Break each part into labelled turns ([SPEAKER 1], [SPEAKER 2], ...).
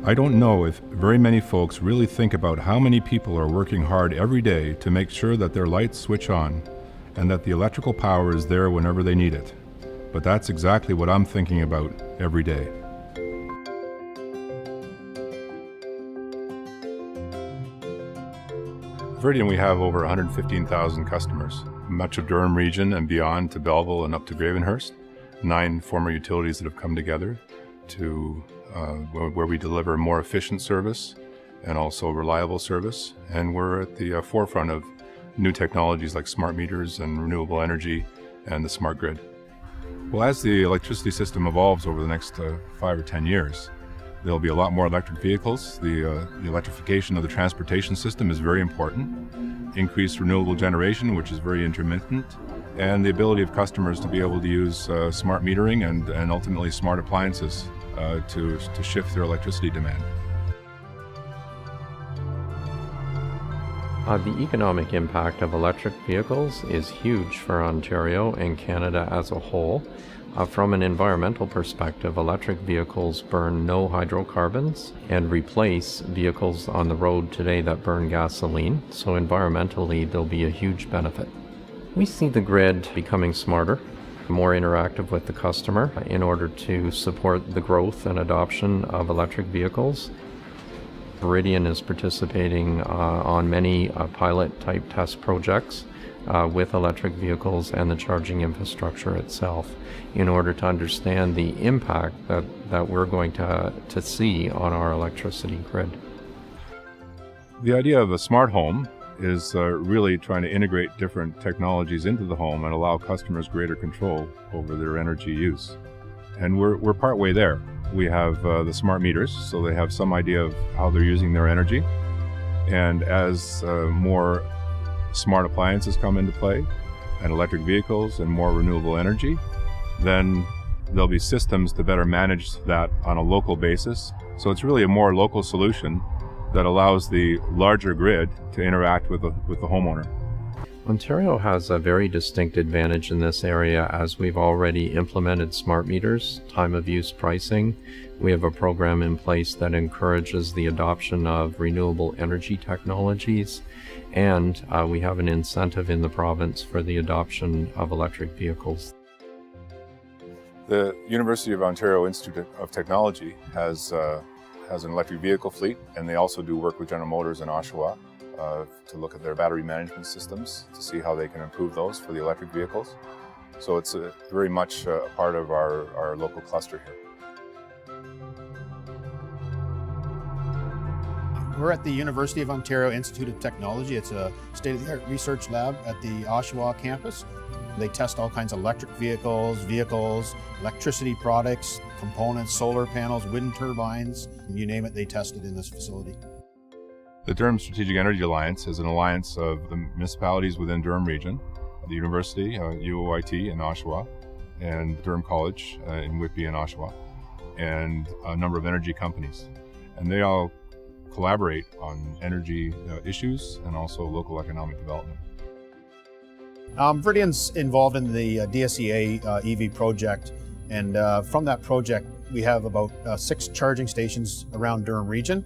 [SPEAKER 1] I don't know if very many folks really think about how many people are working hard every day to make sure that their lights switch on and that the electrical power is there whenever they need it. But that's exactly what I'm thinking about every day. At Viridian, we have over 115,000 customers, much of Durham region and beyond to Belleville and up to Gravenhurst. 9 former utilities that have come together to where we deliver more efficient service and also reliable service. And we're at the forefront of new technologies like smart meters and renewable energy and the smart grid. Well, as the electricity system evolves over the next 5 or 10 years, there'll be a lot more electric vehicles. The electrification of the transportation system is very important. Increased renewable generation, which is very intermittent, and the ability of customers to be able to use smart metering and ultimately smart appliances to shift their electricity demand.
[SPEAKER 2] The economic impact of electric vehicles is huge for Ontario and Canada as a whole. From an environmental perspective, electric vehicles burn no hydrocarbons and replace vehicles on the road today that burn gasoline, so environmentally there'll be a huge benefit. We see the grid becoming smarter, more interactive with the customer in order to support the growth and adoption of electric vehicles. Viridian is participating on many pilot-type test projects with electric vehicles and the charging infrastructure itself in order to understand the impact that we're going to see on our electricity grid.
[SPEAKER 1] The idea of a smart home is really trying to integrate different technologies into the home and allow customers greater control over their energy use. And we're partway there. We have the smart meters, so they have some idea of how they're using their energy. And as more smart appliances come into play, and electric vehicles and more renewable energy, then there'll be systems to better manage that on a local basis. So it's really a more local solution that allows the larger grid to interact with the homeowner.
[SPEAKER 2] Ontario has a very distinct advantage in this area as we've already implemented smart meters, time of use pricing. We have a program in place that encourages the adoption of renewable energy technologies, and we have an incentive in the province for the adoption of electric vehicles.
[SPEAKER 1] The University of Ontario Institute of Technology has an electric vehicle fleet, and they also do work with General Motors in Oshawa to look at their battery management systems to see how they can improve those for the electric vehicles. So it's very much a part of our local cluster here.
[SPEAKER 3] We're at the University of Ontario Institute of Technology. It's a state-of-the-art research lab at the Oshawa campus. They test all kinds of electric vehicles, electricity products, components, solar panels, wind turbines, you name it, they test it in this facility.
[SPEAKER 1] The Durham Strategic Energy Alliance is an alliance of the municipalities within Durham region, the university, UOIT in Oshawa, and Durham College in Whitby and Oshawa, and a number of energy companies. And they all collaborate on energy issues and also local economic development.
[SPEAKER 3] Viridian's involved in the DSEA EV project, and from that project we have about 6 charging stations around Durham region.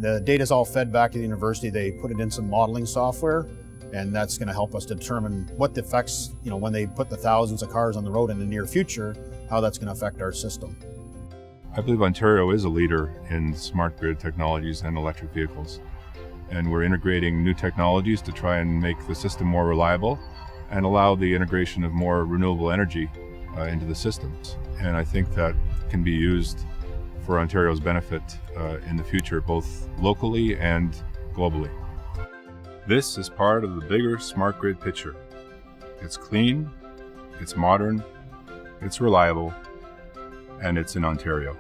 [SPEAKER 3] The data is all fed back to the university. They put it in some modeling software, and that's going to help us determine what the effects, when they put the thousands of cars on the road in the near future, how that's going to affect our system.
[SPEAKER 1] I believe Ontario is a leader in smart grid technologies and electric vehicles, and we're integrating new technologies to try and make the system more reliable and allow the integration of more renewable energy into the systems. And I think that can be used for Ontario's benefit in the future, both locally and globally. This is part of the bigger smart grid picture. It's clean, it's modern, it's reliable, and it's in Ontario.